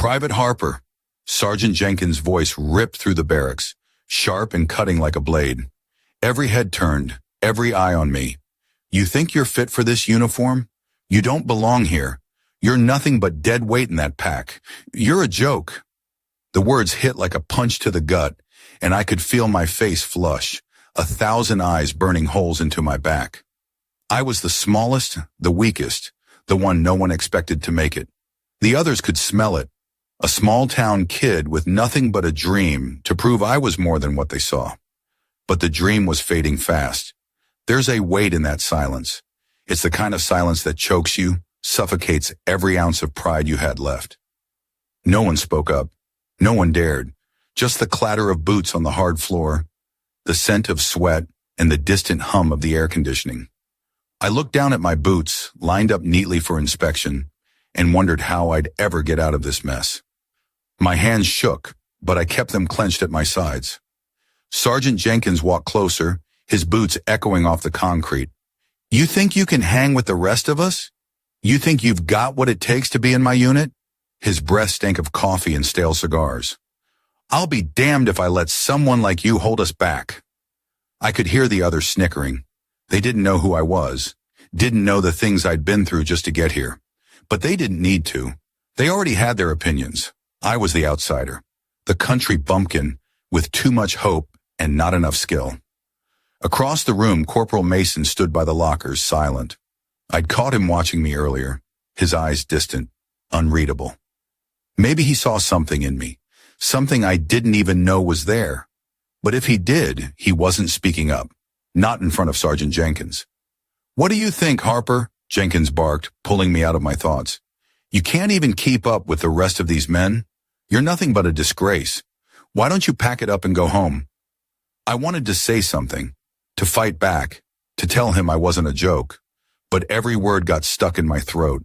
Private Harper. Sergeant Jenkins' voice ripped through the barracks, sharp and cutting like a blade. Every head turned, every eye on me. You think you're fit for this uniform? You don't belong here. You're nothing but dead weight in that pack. You're a joke. The words hit like a punch to the gut, and I could feel my face flush, 1,000 eyes burning holes into my back. I was the smallest, the weakest, the one no one expected to make it. The others could smell it. A small-town kid with nothing but a dream to prove I was more than what they saw. But the dream was fading fast. There's a weight in that silence. It's the kind of silence that chokes you, suffocates every ounce of pride you had left. No one spoke up. No one dared. Just the clatter of boots on the hard floor, the scent of sweat, and the distant hum of the air conditioning. I looked down at my boots, lined up neatly for inspection, and wondered how I'd ever get out of this mess. My hands shook, but I kept them clenched at my sides. Sergeant Jenkins walked closer, his boots echoing off the concrete. You think you can hang with the rest of us? You think you've got what it takes to be in my unit? His breath stank of coffee and stale cigars. I'll be damned if I let someone like you hold us back. I could hear the others snickering. They didn't know who I was, didn't know the things I'd been through just to get here. But they didn't need to. They already had their opinions. I was the outsider, the country bumpkin with too much hope and not enough skill. Across the room, Corporal Mason stood by the lockers, silent. I'd caught him watching me earlier, his eyes distant, unreadable. Maybe he saw something in me, something I didn't even know was there. But if he did, he wasn't speaking up, not in front of Sergeant Jenkins. What do you think, Harper? Jenkins barked, pulling me out of my thoughts. You can't even keep up with the rest of these men. You're nothing but a disgrace. Why don't you pack it up and go home? I wanted to say something, to fight back, to tell him I wasn't a joke, but every word got stuck in my throat.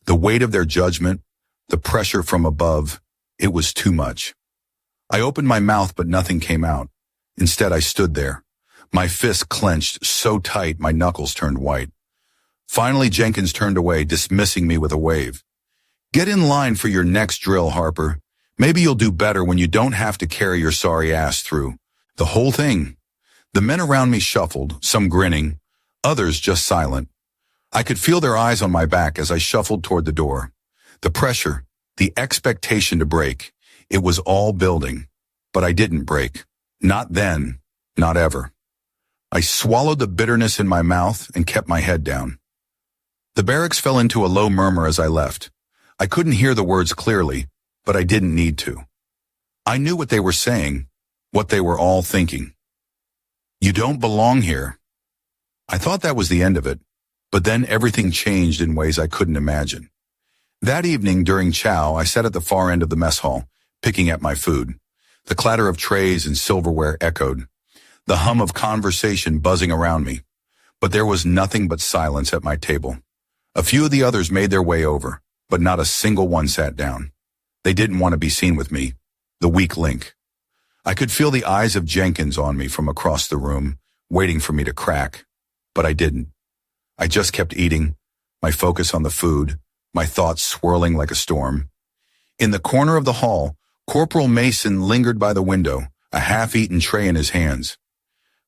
The weight of their judgment, the pressure from above, it was too much. I opened my mouth, but nothing came out. Instead, I stood there, my fists clenched so tight my knuckles turned white. Finally, Jenkins turned away, dismissing me with a wave. Get in line for your next drill, Harper. Maybe you'll do better when you don't have to carry your sorry ass through the whole thing. The men around me shuffled, some grinning, others just silent. I could feel their eyes on my back as I shuffled toward the door. The pressure, the expectation to break, it was all building. But I didn't break. Not then, not ever. I swallowed the bitterness in my mouth and kept my head down. The barracks fell into a low murmur as I left. I couldn't hear the words clearly, but I didn't need to. I knew what they were saying, what they were all thinking. You don't belong here. I thought that was the end of it, but then everything changed in ways I couldn't imagine. That evening during chow, I sat at the far end of the mess hall, picking at my food. The clatter of trays and silverware echoed, the hum of conversation buzzing around me. But there was nothing but silence at my table. A few of the others made their way over, but not a single one sat down. They didn't want to be seen with me, the weak link. I could feel the eyes of Jenkins on me from across the room, waiting for me to crack. But I didn't. I just kept eating, my focus on the food, my thoughts swirling like a storm. In the corner of the hall, Corporal Mason lingered by the window, a half-eaten tray in his hands.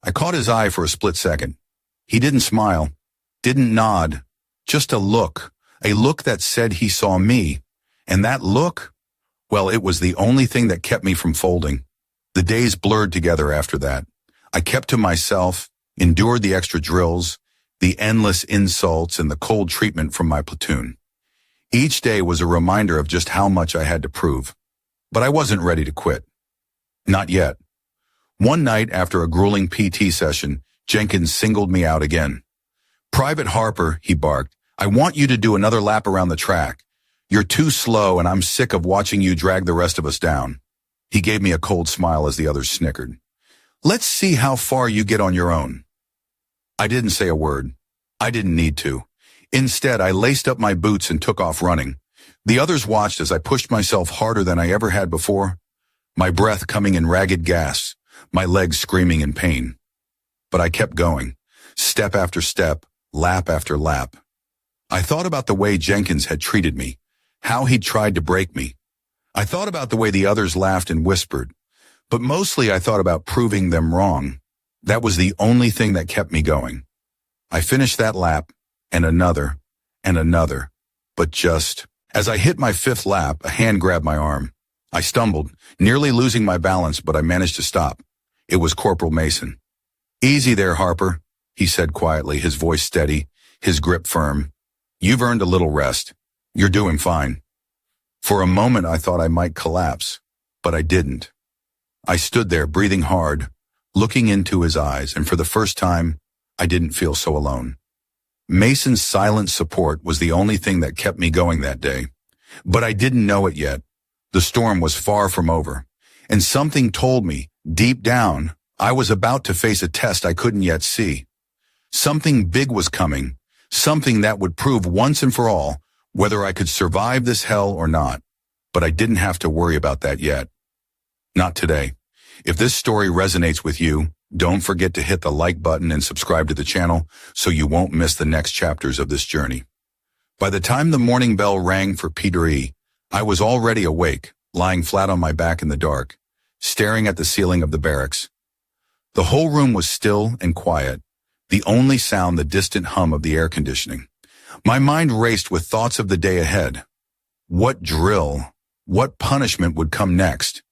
I caught his eye for a split second. He didn't smile, didn't nod, just a look that said he saw me. And that look, well, it was the only thing that kept me from folding. The days blurred together after that. I kept to myself, endured the extra drills, the endless insults, and the cold treatment from my platoon. Each day was a reminder of just how much I had to prove. But I wasn't ready to quit. Not yet. One night after a grueling PT session, Jenkins singled me out again. Private Harper, he barked, I want you to do another lap around the track. You're too slow and I'm sick of watching you drag the rest of us down. He gave me a cold smile as the others snickered. Let's see how far you get on your own. I didn't say a word. I didn't need to. Instead, I laced up my boots and took off running. The others watched as I pushed myself harder than I ever had before, my breath coming in ragged gasps, my legs screaming in pain. But I kept going, step after step, lap after lap. I thought about the way Jenkins had treated me, how he'd tried to break me. I thought about the way the others laughed and whispered, but mostly I thought about proving them wrong. That was the only thing that kept me going. I finished that lap, and another, but just as I hit my fifth lap, a hand grabbed my arm. I stumbled, nearly losing my balance, but I managed to stop. It was Corporal Mason. "Easy there, Harper," he said quietly, his voice steady, his grip firm. "You've earned a little rest. You're doing fine." For a moment I thought I might collapse, but I didn't. I stood there breathing hard, looking into his eyes, and for the first time, I didn't feel so alone. Mason's silent support was the only thing that kept me going that day. But I didn't know it yet. The storm was far from over, and something told me, deep down, I was about to face a test I couldn't yet see. Something big was coming, something that would prove once and for all whether I could survive this hell or not. But I didn't have to worry about that yet. Not today. If this story resonates with you, don't forget to hit the like button and subscribe to the channel so you won't miss the next chapters of this journey. By the time the morning bell rang for P3, I was already awake, lying flat on my back in the dark, staring at the ceiling of the barracks. The whole room was still and quiet, the only sound the distant hum of the air conditioning. My mind raced with thoughts of the day ahead. What drill, what punishment would come next?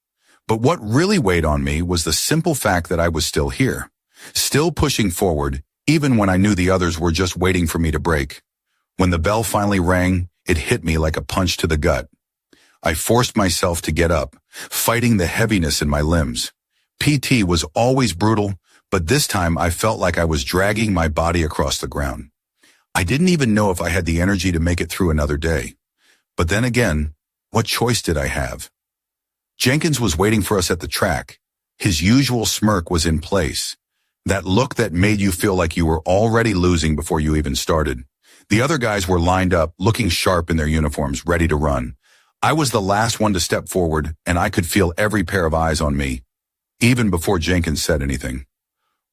But what really weighed on me was the simple fact that I was still here, still pushing forward, even when I knew the others were just waiting for me to break. When the bell finally rang, it hit me like a punch to the gut. I forced myself to get up, fighting the heaviness in my limbs. PT was always brutal, but this time I felt like I was dragging my body across the ground. I didn't even know if I had the energy to make it through another day. But then again, what choice did I have? Jenkins was waiting for us at the track. His usual smirk was in place. That look that made you feel like you were already losing before you even started. The other guys were lined up, looking sharp in their uniforms, ready to run. I was the last one to step forward, and I could feel every pair of eyes on me, even before Jenkins said anything.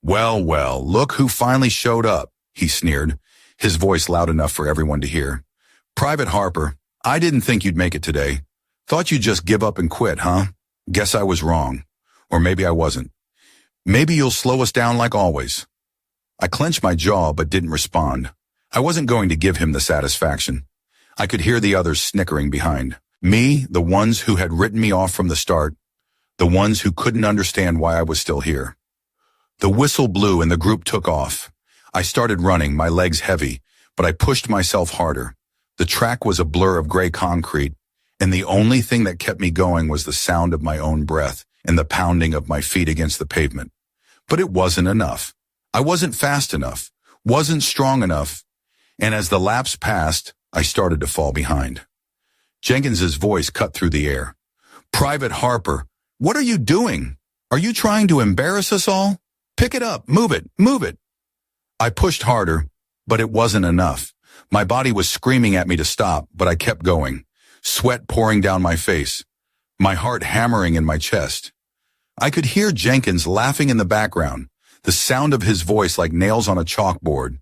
Well, look who finally showed up," he sneered, his voice loud enough for everyone to hear. "Private Harper, I didn't think you'd make it today. Thought you'd just give up and quit, huh? Guess I was wrong. Or maybe I wasn't. Maybe you'll slow us down like always." I clenched my jaw but didn't respond. I wasn't going to give him the satisfaction. I could hear the others snickering behind. Me, the ones who had written me off from the start, the ones who couldn't understand why I was still here. The whistle blew and the group took off. I started running, my legs heavy, but I pushed myself harder. The track was a blur of gray concrete, and the only thing that kept me going was the sound of my own breath and the pounding of my feet against the pavement. But it wasn't enough. I wasn't fast enough, wasn't strong enough, and as the laps passed, I started to fall behind. Jenkins's voice cut through the air. "Private Harper, what are you doing? Are you trying to embarrass us all? Pick it up, move it, move it." I pushed harder, but it wasn't enough. My body was screaming at me to stop, but I kept going. Sweat pouring down my face, my heart hammering in my chest. I could hear Jenkins laughing in the background, the sound of his voice like nails on a chalkboard.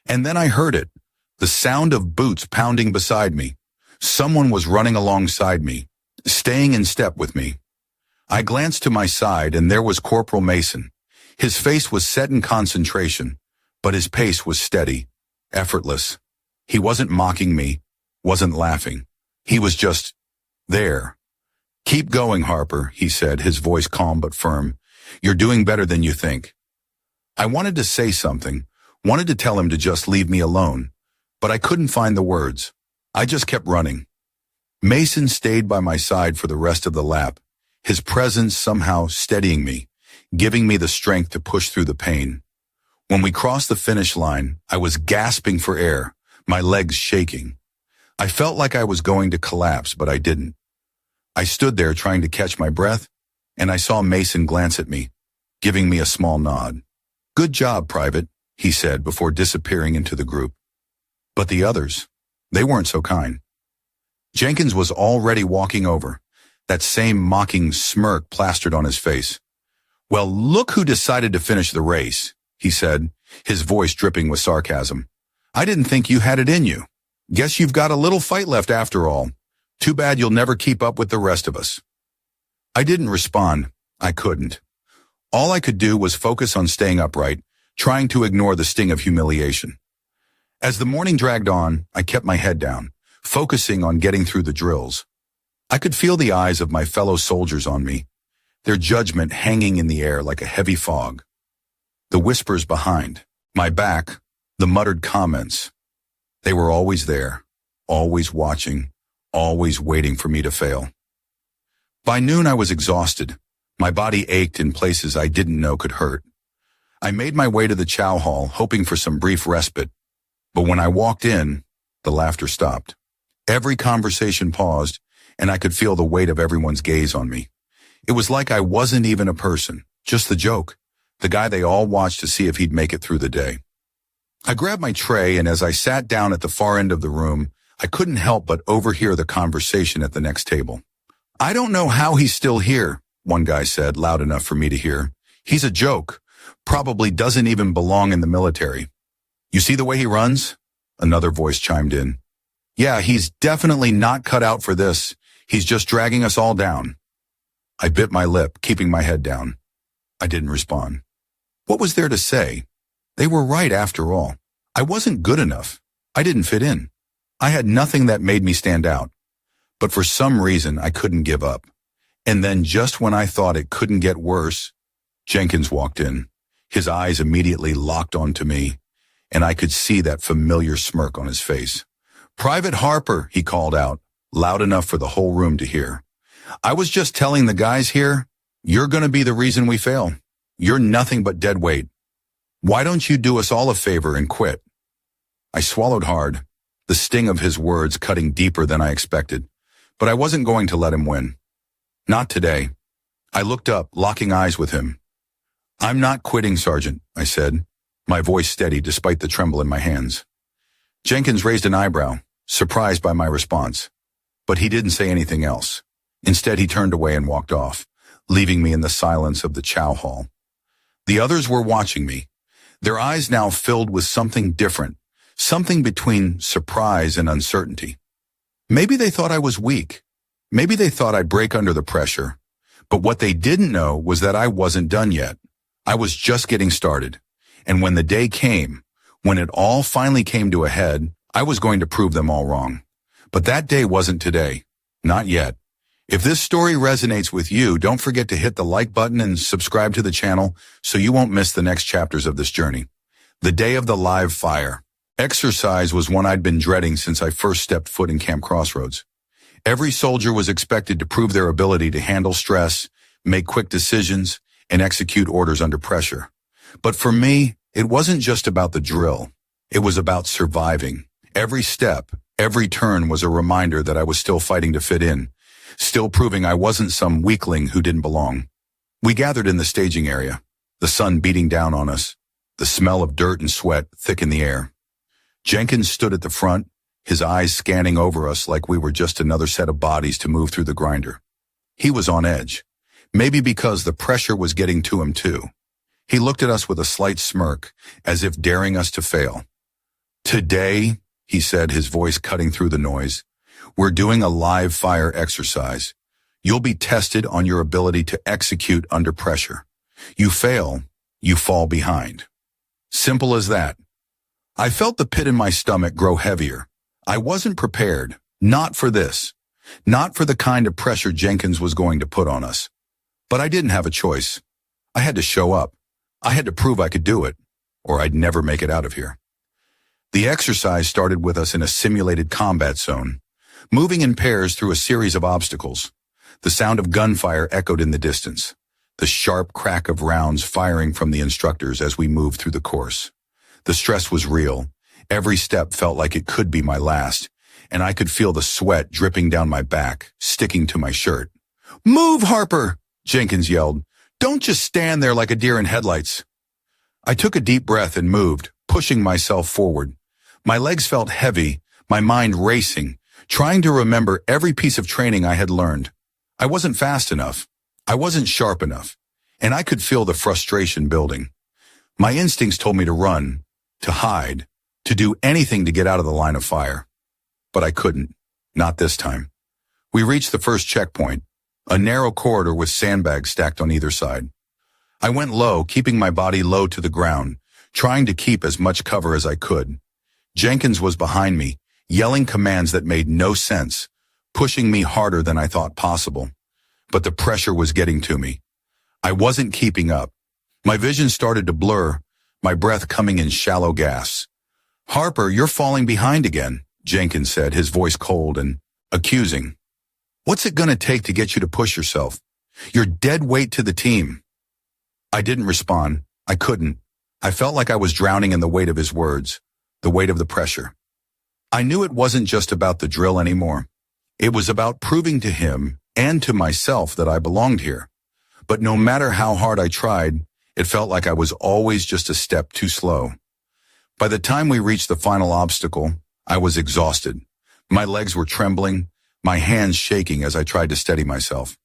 And then I heard it, the sound of boots pounding beside me. Someone was running alongside me, staying in step with me. I glanced to my side and there was Corporal Mason. His face was set in concentration, but his pace was steady, effortless. He wasn't mocking me, wasn't laughing. He was just there. "Keep going, Harper," he said, his voice calm but firm. "You're doing better than you think." I wanted to say something, wanted to tell him to just leave me alone, but I couldn't find the words. I just kept running. Mason stayed by my side for the rest of the lap, his presence somehow steadying me, giving me the strength to push through the pain. When we crossed the finish line, I was gasping for air, my legs shaking. I felt like I was going to collapse, but I didn't. I stood there trying to catch my breath, and I saw Mason glance at me, giving me a small nod. "Good job, Private," he said before disappearing into the group. But the others, they weren't so kind. Jenkins was already walking over, that same mocking smirk plastered on his face. "Well, look who decided to finish the race," he said, his voice dripping with sarcasm. "I didn't think you had it in you. Guess you've got a little fight left after all. Too bad you'll never keep up with the rest of us." I didn't respond. I couldn't. All I could do was focus on staying upright, trying to ignore the sting of humiliation. As the morning dragged on, I kept my head down, focusing on getting through the drills. I could feel the eyes of my fellow soldiers on me, their judgment hanging in the air like a heavy fog. The whispers behind, my back, the muttered comments. They were always there, always watching, always waiting for me to fail. By noon I was exhausted. My body ached in places I didn't know could hurt. I made my way to the chow hall, hoping for some brief respite. But when I walked in, the laughter stopped. Every conversation paused, and I could feel the weight of everyone's gaze on me. It was like I wasn't even a person, just the joke, the guy they all watched to see if he'd make it through the day. I grabbed my tray, and as I sat down at the far end of the room, I couldn't help but overhear the conversation at the next table. "I don't know how he's still here," one guy said, loud enough for me to hear. "He's a joke. Probably doesn't even belong in the military." "You see the way he runs?" Another voice chimed in. "Yeah, he's definitely not cut out for this. He's just dragging us all down." I bit my lip, keeping my head down. I didn't respond. What was there to say? They were right after all. I wasn't good enough. I didn't fit in. I had nothing that made me stand out. But for some reason, I couldn't give up. And then just when I thought it couldn't get worse, Jenkins walked in. His eyes immediately locked onto me, and I could see that familiar smirk on his face. "Private Harper," he called out, loud enough for the whole room to hear. "I was just telling the guys here, you're going to be the reason we fail. You're nothing but dead weight. Why don't you do us all a favor and quit?" I swallowed hard, the sting of his words cutting deeper than I expected. But I wasn't going to let him win. Not today. I looked up, locking eyes with him. "I'm not quitting, Sergeant," I said, my voice steady despite the tremble in my hands. Jenkins raised an eyebrow, surprised by my response. But he didn't say anything else. Instead, he turned away and walked off, leaving me in the silence of the chow hall. The others were watching me, their eyes now filled with something different, something between surprise and uncertainty. Maybe they thought I was weak. Maybe they thought I'd break under the pressure. But what they didn't know was that I wasn't done yet. I was just getting started. And when the day came, when it all finally came to a head, I was going to prove them all wrong. But that day wasn't today. Not yet. If this story resonates with you, don't forget to hit the like button and subscribe to the channel so you won't miss the next chapters of this journey. The day of the live fire. Exercise was one I'd been dreading since I first stepped foot in Camp Crossroads. Every soldier was expected to prove their ability to handle stress, make quick decisions, and execute orders under pressure. But for me, it wasn't just about the drill. It was about surviving. Every step, every turn was a reminder that I was still fighting to fit in, still proving I wasn't some weakling who didn't belong. We gathered in the staging area, the sun beating down on us, the smell of dirt and sweat thick in the air. Jenkins stood at the front, his eyes scanning over us like we were just another set of bodies to move through the grinder. He was on edge, maybe because the pressure was getting to him too. He looked at us with a slight smirk, as if daring us to fail. "Today," he said, his voice cutting through the noise, "we're doing a live fire exercise. You'll be tested on your ability to execute under pressure. You fail, you fall behind. Simple as that." I felt the pit in my stomach grow heavier. I wasn't prepared, not for this, not for the kind of pressure Jenkins was going to put on us. But I didn't have a choice. I had to show up. I had to prove I could do it, or I'd never make it out of here. The exercise started with us in a simulated combat zone, moving in pairs through a series of obstacles. The sound of gunfire echoed in the distance, the sharp crack of rounds firing from the instructors as we moved through the course. The stress was real. Every step felt like it could be my last, and I could feel the sweat dripping down my back, sticking to my shirt. "Move, Harper!" Jenkins yelled. "Don't just stand there like a deer in headlights." I took a deep breath and moved, pushing myself forward. My legs felt heavy, my mind racing, trying to remember every piece of training I had learned. I wasn't fast enough. I wasn't sharp enough, and I could feel the frustration building. My instincts told me to run, to hide, to do anything to get out of the line of fire. But I couldn't. Not this time. We reached the first checkpoint, a narrow corridor with sandbags stacked on either side. I went low, keeping my body low to the ground, trying to keep as much cover as I could. Jenkins was behind me, yelling commands that made no sense, pushing me harder than I thought possible. But the pressure was getting to me. I wasn't keeping up. My vision started to blur, my breath coming in shallow gasps. "Harper, you're falling behind again," Jenkins said, his voice cold and accusing. "What's it gonna take to get you to push yourself? You're dead weight to the team." I didn't respond. I couldn't. I felt like I was drowning in the weight of his words, the weight of the pressure. I knew it wasn't just about the drill anymore. It was about proving to him and to myself that I belonged here. But no matter how hard I tried, it felt like I was always just a step too slow. By the time we reached the final obstacle, I was exhausted. My legs were trembling, my hands shaking as I tried to steady myself.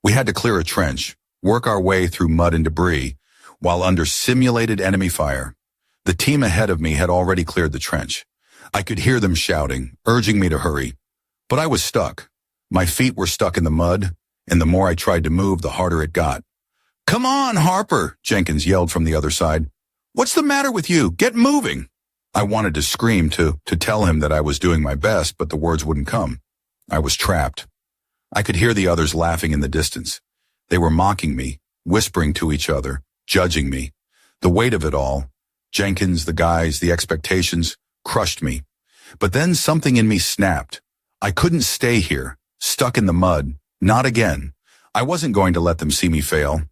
We had to clear a trench, work our way through mud and debris, while under simulated enemy fire. The team ahead of me had already cleared the trench. I could hear them shouting, urging me to hurry. But I was stuck. My feet were stuck in the mud, and the more I tried to move, the harder it got. "Come on, Harper," Jenkins yelled from the other side. "What's the matter with you? Get moving." I wanted to scream to tell him that I was doing my best, but the words wouldn't come. I was trapped. I could hear the others laughing in the distance. They were mocking me, whispering to each other, judging me. The weight of it all, Jenkins, the guys, the expectations, crushed me. But then something in me snapped. I couldn't stay here, stuck in the mud. Not again. I wasn't going to let them see me fail.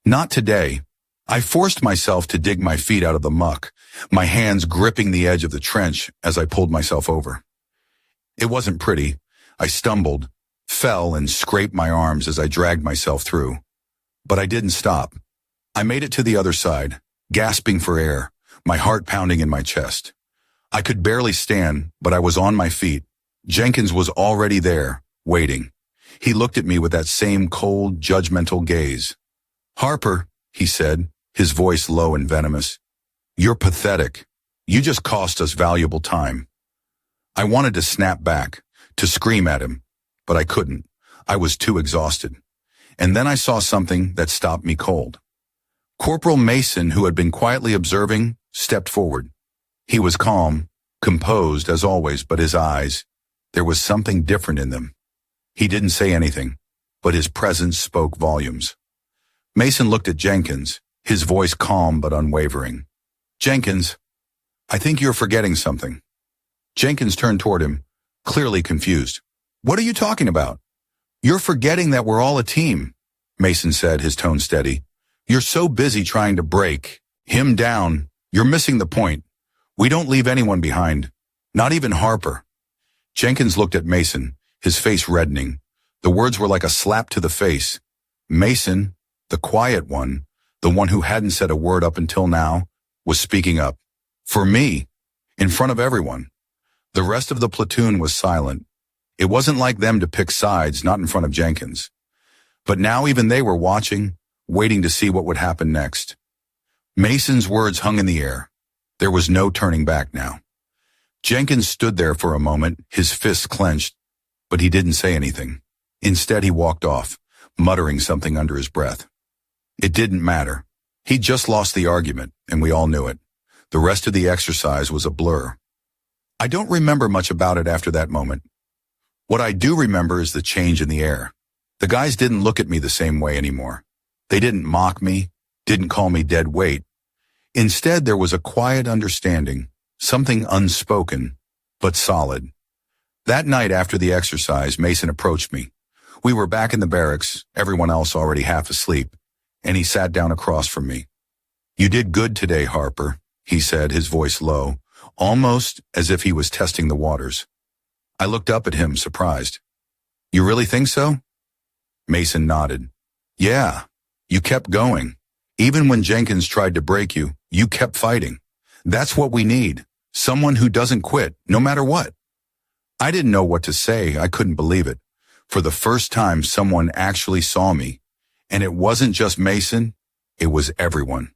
Not today. I forced myself to dig my feet out of the muck, my hands gripping the edge of the trench as I pulled myself over. It wasn't pretty. I stumbled, fell, and scraped my arms as I dragged myself through. But I didn't stop. I made it to the other side, gasping for air, my heart pounding in my chest. I could barely stand, but I was on my feet. Jenkins was already there, waiting. He looked at me with that same cold, judgmental gaze. "Harper," he said, his voice low and venomous. "You're pathetic. You just cost us valuable time." I wanted to snap back, to scream at him, but I couldn't. I was too exhausted. And then I saw something that stopped me cold. Corporal Mason, who had been quietly observing, stepped forward. He was calm, composed as always, but his eyes, there was something different in them. He didn't say anything, but his presence spoke volumes. Mason looked at Jenkins, his voice calm but unwavering. "Jenkins, I think you're forgetting something." Jenkins turned toward him, clearly confused. "What are you talking about?" "You're forgetting that we're all a team," Mason said, his tone steady. "You're so busy trying to break him down, you're missing the point. We don't leave anyone behind, not even Harper." Jenkins looked at Mason, his face reddening. The words were like a slap to the face. Mason, the quiet one, the one who hadn't said a word up until now, was speaking up. For me, in front of everyone. The rest of the platoon was silent. It wasn't like them to pick sides, not in front of Jenkins. But now even they were watching, waiting to see what would happen next. Mason's words hung in the air. There was no turning back now. Jenkins stood there for a moment, his fists clenched, but he didn't say anything. Instead, he walked off, muttering something under his breath. It didn't matter. He'd just lost the argument, and we all knew it. The rest of the exercise was a blur. I don't remember much about it after that moment. What I do remember is the change in the air. The guys didn't look at me the same way anymore. They didn't mock me, didn't call me dead weight. Instead, there was a quiet understanding, something unspoken, but solid. That night after the exercise, Mason approached me. We were back in the barracks, everyone else already half asleep, and he sat down across from me. "You did good today, Harper," he said, his voice low, almost as if he was testing the waters. I looked up at him, surprised. "You really think so?" Mason nodded. "Yeah, you kept going. Even when Jenkins tried to break you, you kept fighting. That's what we need, someone who doesn't quit, no matter what." I didn't know what to say. I couldn't believe it. For the first time, someone actually saw me. And it wasn't just Mason, it was everyone.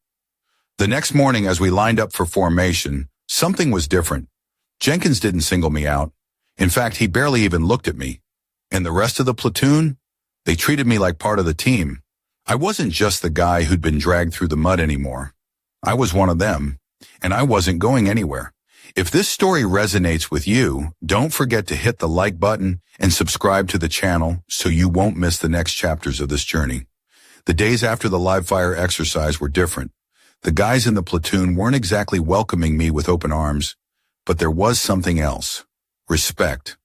The next morning, as we lined up for formation, something was different. Jenkins didn't single me out. In fact, he barely even looked at me. And the rest of the platoon? They treated me like part of the team. I wasn't just the guy who'd been dragged through the mud anymore. I was one of them, and I wasn't going anywhere. If this story resonates with you, don't forget to hit the like button and subscribe to the channel so you won't miss the next chapters of this journey. The days after the live fire exercise were different. The guys in the platoon weren't exactly welcoming me with open arms, but there was something else. Respect.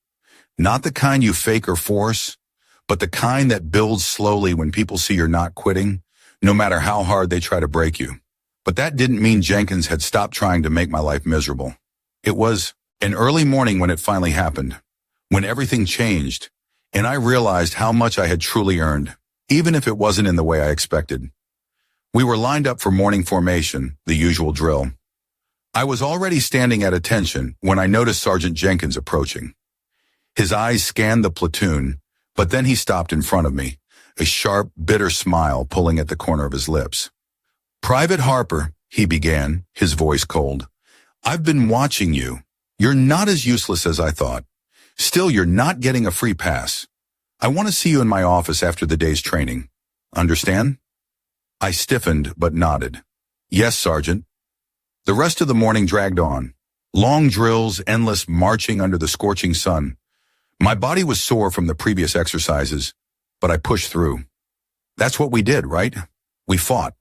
Not the kind you fake or force, but the kind that builds slowly when people see you're not quitting, no matter how hard they try to break you. But that didn't mean Jenkins had stopped trying to make my life miserable. It was an early morning when it finally happened, when everything changed, and I realized how much I had truly earned, even if it wasn't in the way I expected. We were lined up for morning formation, the usual drill. I was already standing at attention when I noticed Sergeant Jenkins approaching. His eyes scanned the platoon, but then he stopped in front of me, a sharp, bitter smile pulling at the corner of his lips. "Private Harper," he began, his voice cold. "I've been watching you. You're not as useless as I thought. Still, you're not getting a free pass. I want to see you in my office after the day's training. Understand?" I stiffened but nodded. "Yes, Sergeant." The rest of the morning dragged on. Long drills, endless marching under the scorching sun. My body was sore from the previous exercises, but I pushed through. That's what we did, right? We fought.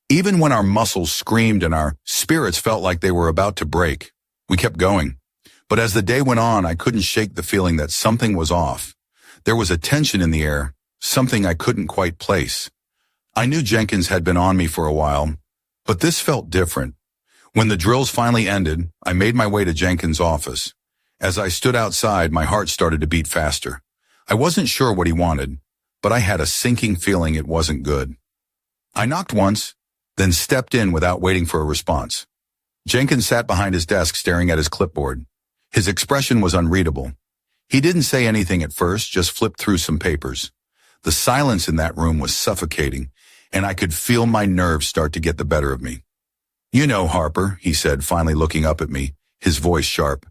Even when our muscles screamed and our spirits felt like they were about to break, we kept going. But as the day went on, I couldn't shake the feeling that something was off. There was a tension in the air, something I couldn't quite place. I knew Jenkins had been on me for a while, but this felt different. When the drills finally ended, I made my way to Jenkins' office. As I stood outside, my heart started to beat faster. I wasn't sure what he wanted, but I had a sinking feeling it wasn't good. I knocked once, then stepped in without waiting for a response. Jenkins sat behind his desk staring at his clipboard. His expression was unreadable. He didn't say anything at first, just flipped through some papers. The silence in that room was suffocating, and I could feel my nerves start to get the better of me. "You know, Harper," he said, finally looking up at me, his voice sharp.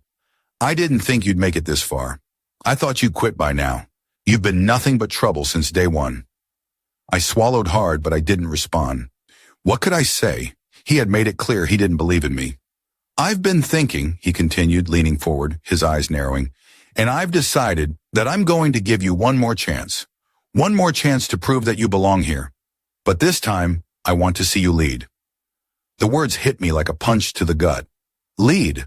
"I didn't think you'd make it this far. I thought you'd quit by now. You've been nothing but trouble since day one." I swallowed hard, but I didn't respond. What could I say? He had made it clear he didn't believe in me. "I've been thinking," he continued, leaning forward, his eyes narrowing, "and I've decided that I'm going to give you one more chance. One more chance to prove that you belong here. But this time, I want to see you lead." The words hit me like a punch to the gut. Lead?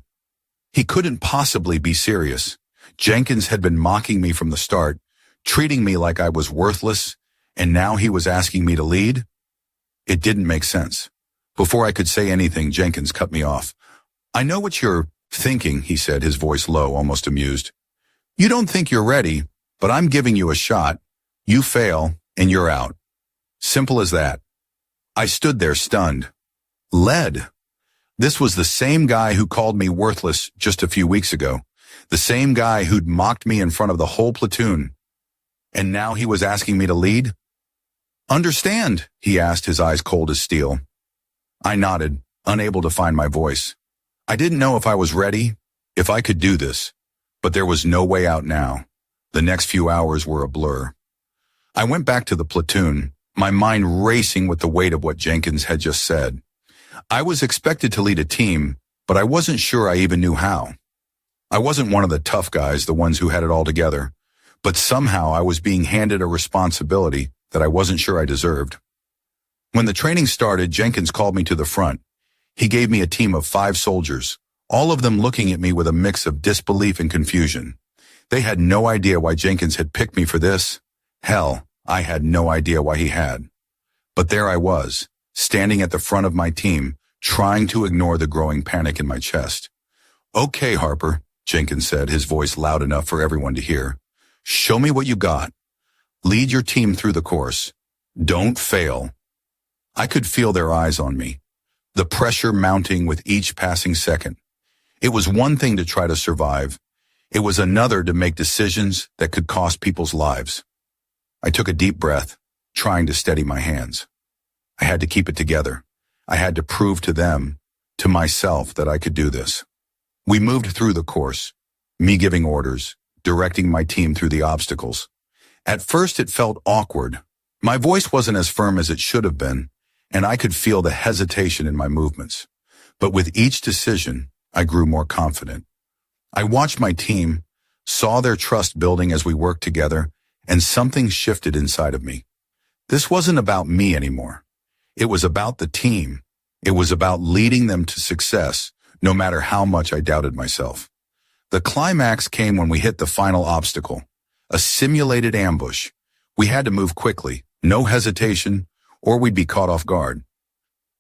He couldn't possibly be serious. Jenkins had been mocking me from the start, treating me like I was worthless, and now he was asking me to lead? It didn't make sense. Before I could say anything, Jenkins cut me off. "I know what you're thinking," he said, his voice low, almost amused. "You don't think you're ready, but I'm giving you a shot. You fail, and you're out. Simple as that." I stood there stunned. Lead. This was the same guy who called me worthless just a few weeks ago. The same guy who'd mocked me in front of the whole platoon. And now he was asking me to lead? "Understand?" he asked, his eyes cold as steel. I nodded, unable to find my voice. I didn't know if I was ready, if I could do this, but there was no way out now. The next few hours were a blur. I went back to the platoon, my mind racing with the weight of what Jenkins had just said. I was expected to lead a team, but I wasn't sure I even knew how. I wasn't one of the tough guys, the ones who had it all together, but somehow I was being handed a responsibility that I wasn't sure I deserved. When the training started, Jenkins called me to the front. He gave me a team of 5 soldiers, all of them looking at me with a mix of disbelief and confusion. They had no idea why Jenkins had picked me for this. Hell, I had no idea why he had. But there I was, standing at the front of my team, trying to ignore the growing panic in my chest. "Okay, Harper," Jenkins said, his voice loud enough for everyone to hear. "Show me what you got. Lead your team through the course. Don't fail." I could feel their eyes on me, the pressure mounting with each passing second. It was one thing to try to survive. It was another to make decisions that could cost people's lives. I took a deep breath, trying to steady my hands. I had to keep it together. I had to prove to them, to myself, that I could do this. We moved through the course, me giving orders, directing my team through the obstacles. At first it felt awkward. My voice wasn't as firm as it should have been, and I could feel the hesitation in my movements. But with each decision, I grew more confident. I watched my team, saw their trust building as we worked together, and something shifted inside of me. This wasn't about me anymore. It was about the team. It was about leading them to success, no matter how much I doubted myself. The climax came when we hit the final obstacle, a simulated ambush. We had to move quickly, no hesitation, or we'd be caught off guard.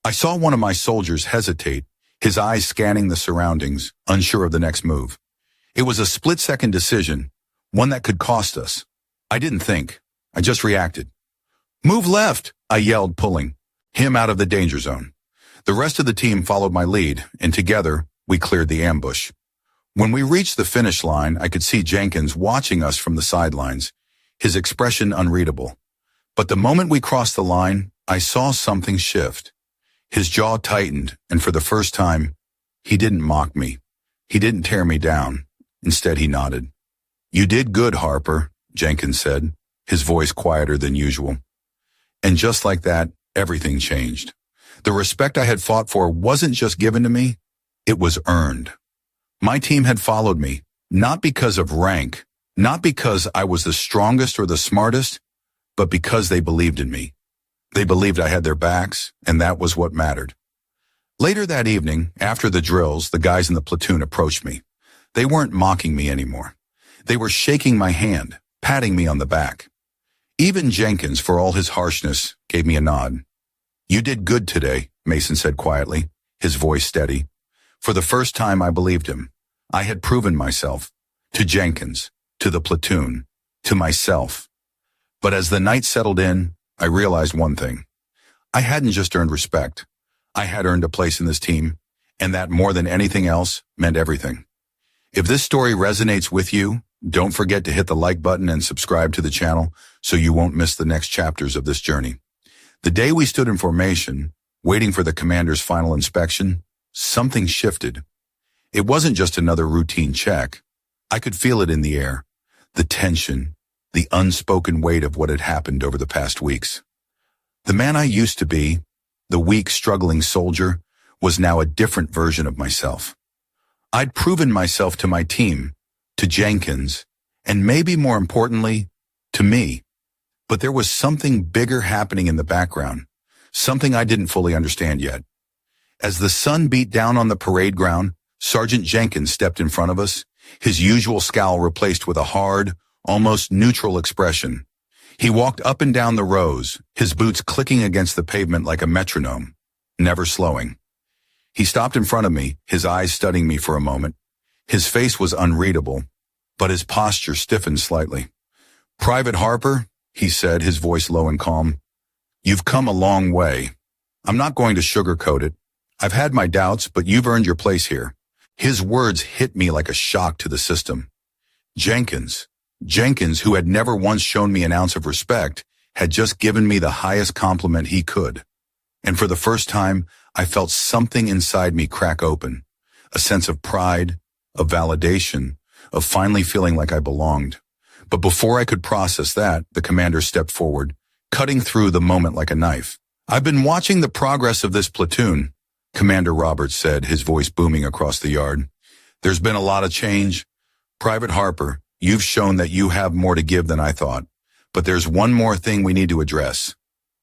I saw one of my soldiers hesitate, his eyes scanning the surroundings, unsure of the next move. It was a split-second decision, one that could cost us. I didn't think. I just reacted. "Move left," I yelled, pulling him out of the danger zone. The rest of the team followed my lead, and together, we cleared the ambush. When we reached the finish line, I could see Jenkins watching us from the sidelines, his expression unreadable. But the moment we crossed the line, I saw something shift. His jaw tightened, and for the first time, he didn't mock me. He didn't tear me down. Instead, he nodded. "You did good, Harper," Jenkins said, his voice quieter than usual. And just like that, everything changed. The respect I had fought for wasn't just given to me, it was earned. My team had followed me, not because of rank, not because I was the strongest or the smartest, but because they believed in me. They believed I had their backs, and that was what mattered. Later that evening, after the drills, the guys in the platoon approached me. They weren't mocking me anymore. They were shaking my hand, patting me on the back. Even Jenkins, for all his harshness, gave me a nod. "You did good today," Mason said quietly, his voice steady. For the first time, I believed him. I had proven myself. To Jenkins, to the platoon, to myself. But as the night settled in, I realized one thing. I hadn't just earned respect. I had earned a place in this team, and that more than anything else meant everything. If this story resonates with you, don't forget to hit the like button and subscribe to the channel so you won't miss the next chapters of this journey. The day we stood in formation, waiting for the commander's final inspection, something shifted. It wasn't just another routine check. I could feel it in the air, the tension, the unspoken weight of what had happened over the past weeks. The man I used to be, the weak, struggling soldier, was now a different version of myself. I'd proven myself to my team, to Jenkins, and maybe more importantly, to me. But there was something bigger happening in the background, something I didn't fully understand yet. As the sun beat down on the parade ground, Sergeant Jenkins stepped in front of us, his usual scowl replaced with a hard, almost neutral expression. He walked up and down the rows, his boots clicking against the pavement like a metronome, never slowing. He stopped in front of me, his eyes studying me for a moment. His face was unreadable, but his posture stiffened slightly. "Private Harper," he said, his voice low and calm, "you've come a long way. I'm not going to sugarcoat it. I've had my doubts, but you've earned your place here." His words hit me like a shock to the system. Jenkins, who had never once shown me an ounce of respect, had just given me the highest compliment he could. And for the first time, I felt something inside me crack open, a sense of pride, of validation, of finally feeling like I belonged. But before I could process that, the commander stepped forward, cutting through the moment like a knife. "I've been watching the progress of this platoon," Commander Roberts said, his voice booming across the yard. "There's been a lot of change. Private Harper, you've shown that you have more to give than I thought. But there's one more thing we need to address."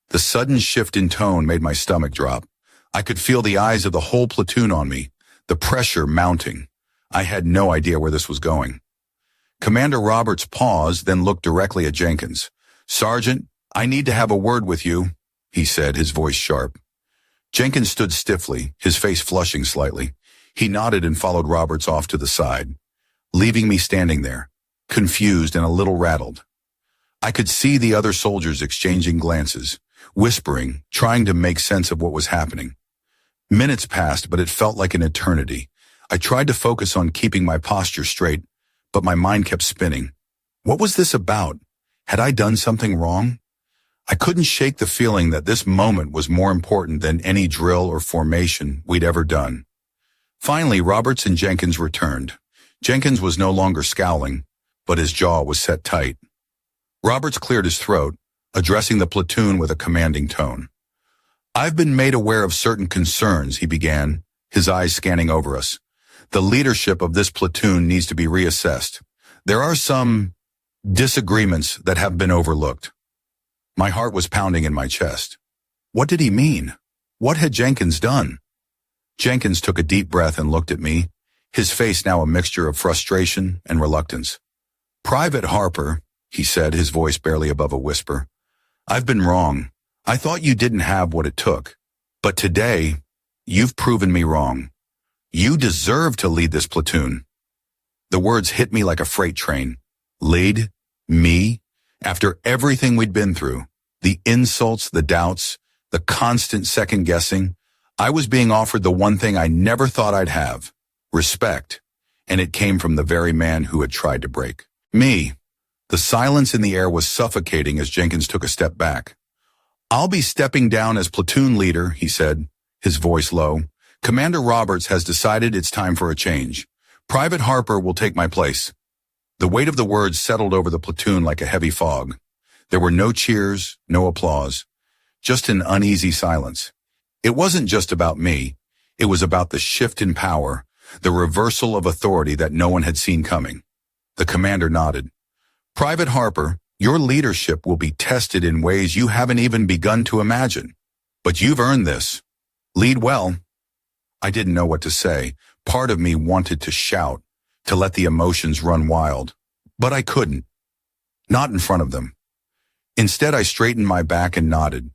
The sudden shift in tone made my stomach drop. I could feel the eyes of the whole platoon on me, the pressure mounting. I had no idea where this was going. Commander Roberts paused, then looked directly at Jenkins. "Sergeant, I need to have a word with you," he said, his voice sharp. Jenkins stood stiffly, his face flushing slightly. He nodded and followed Roberts off to the side, leaving me standing there, confused and a little rattled. I could see the other soldiers exchanging glances, whispering, trying to make sense of what was happening. Minutes passed, but it felt like an eternity. I tried to focus on keeping my posture straight, but my mind kept spinning. What was this about? Had I done something wrong? I couldn't shake the feeling that this moment was more important than any drill or formation we'd ever done. Finally, Roberts and Jenkins returned. Jenkins was no longer scowling, but his jaw was set tight. Roberts cleared his throat, addressing the platoon with a commanding tone. "I've been made aware of certain concerns," he began, his eyes scanning over us. "The leadership of this platoon needs to be reassessed. There are some disagreements that have been overlooked." My heart was pounding in my chest. What did he mean? What had Jenkins done? Jenkins took a deep breath and looked at me, his face now a mixture of frustration and reluctance. "Private Harper," he said, his voice barely above a whisper, "I've been wrong. I thought you didn't have what it took. But today, you've proven me wrong. You deserve to lead this platoon." The words hit me like a freight train. Lead? Me? After everything we'd been through, the insults, the doubts, the constant second-guessing, I was being offered the one thing I never thought I'd have, respect, and it came from the very man who had tried to break me. The silence in the air was suffocating as Jenkins took a step back. "I'll be stepping down as platoon leader," he said, his voice low. "Commander Roberts has decided it's time for a change. Private Harper will take my place." The weight of the words settled over the platoon like a heavy fog. There were no cheers, no applause, just an uneasy silence. It wasn't just about me. It was about the shift in power, the reversal of authority that no one had seen coming. The commander nodded. "Private Harper, your leadership will be tested in ways you haven't even begun to imagine. But you've earned this. Lead well." I didn't know what to say. Part of me wanted to shout, to let the emotions run wild. But I couldn't. Not in front of them. Instead, I straightened my back and nodded.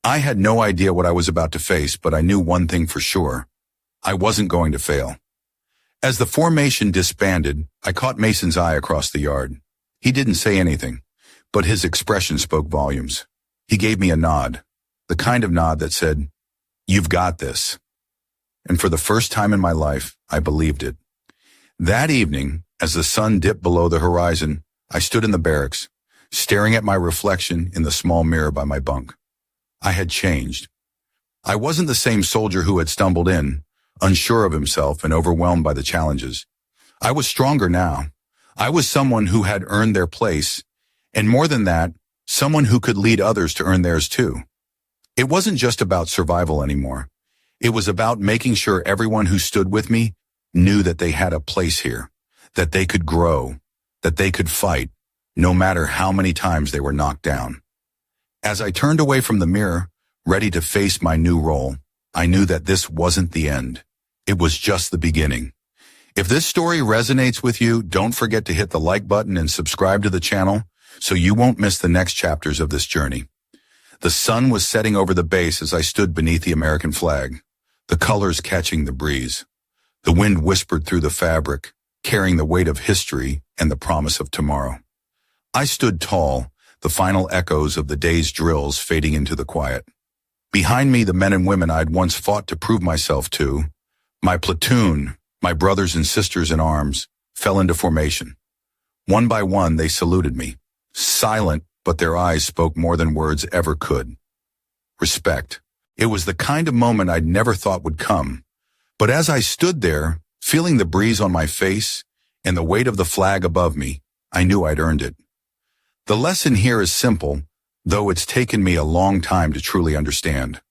I had no idea what I was about to face, but I knew one thing for sure. I wasn't going to fail. As the formation disbanded, I caught Mason's eye across the yard. He didn't say anything, but his expression spoke volumes. He gave me a nod, the kind of nod that said, "You've got this." And for the first time in my life, I believed it. That evening, as the sun dipped below the horizon, I stood in the barracks, staring at my reflection in the small mirror by my bunk. I had changed. I wasn't the same soldier who had stumbled in, unsure of himself and overwhelmed by the challenges. I was stronger now. I was someone who had earned their place, and more than that, someone who could lead others to earn theirs too. It wasn't just about survival anymore. It was about making sure everyone who stood with me knew that they had a place here, that they could grow, that they could fight, no matter how many times they were knocked down. As I turned away from the mirror, ready to face my new role, I knew that this wasn't the end. It was just the beginning. If this story resonates with you, don't forget to hit the like button and subscribe to the channel so you won't miss the next chapters of this journey. The sun was setting over the base as I stood beneath the American flag, the colors catching the breeze. The wind whispered through the fabric, carrying the weight of history and the promise of tomorrow. I stood tall, the final echoes of the day's drills fading into the quiet. Behind me, the men and women I'd once fought to prove myself to, my platoon, my brothers and sisters in arms, fell into formation. One by one, they saluted me, silent, but their eyes spoke more than words ever could. Respect. It was the kind of moment I'd never thought would come. But as I stood there, feeling the breeze on my face and the weight of the flag above me, I knew I'd earned it. The lesson here is simple, though it's taken me a long time to truly understand.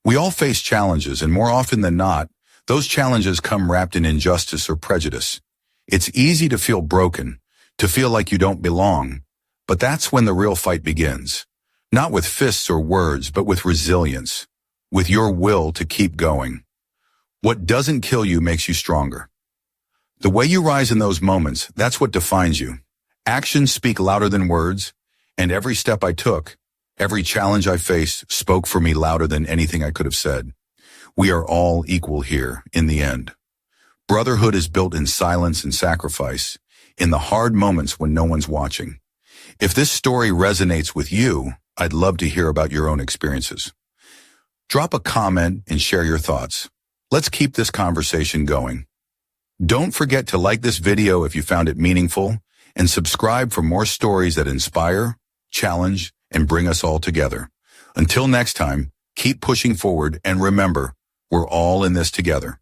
We all face challenges, and more often than not, those challenges come wrapped in injustice or prejudice. It's easy to feel broken, to feel like you don't belong, but that's when the real fight begins. Not with fists or words, but with resilience, with your will to keep going. What doesn't kill you makes you stronger. The way you rise in those moments, that's what defines you. Actions speak louder than words, and every step I took, every challenge I faced, spoke for me louder than anything I could have said. We are all equal here, in the end. Brotherhood is built in silence and sacrifice, in the hard moments when no one's watching. If this story resonates with you, I'd love to hear about your own experiences. Drop a comment and share your thoughts. Let's keep this conversation going. Don't forget to like this video if you found it meaningful, and subscribe for more stories that inspire, challenge, and bring us all together. Until next time, keep pushing forward and remember, we're all in this together.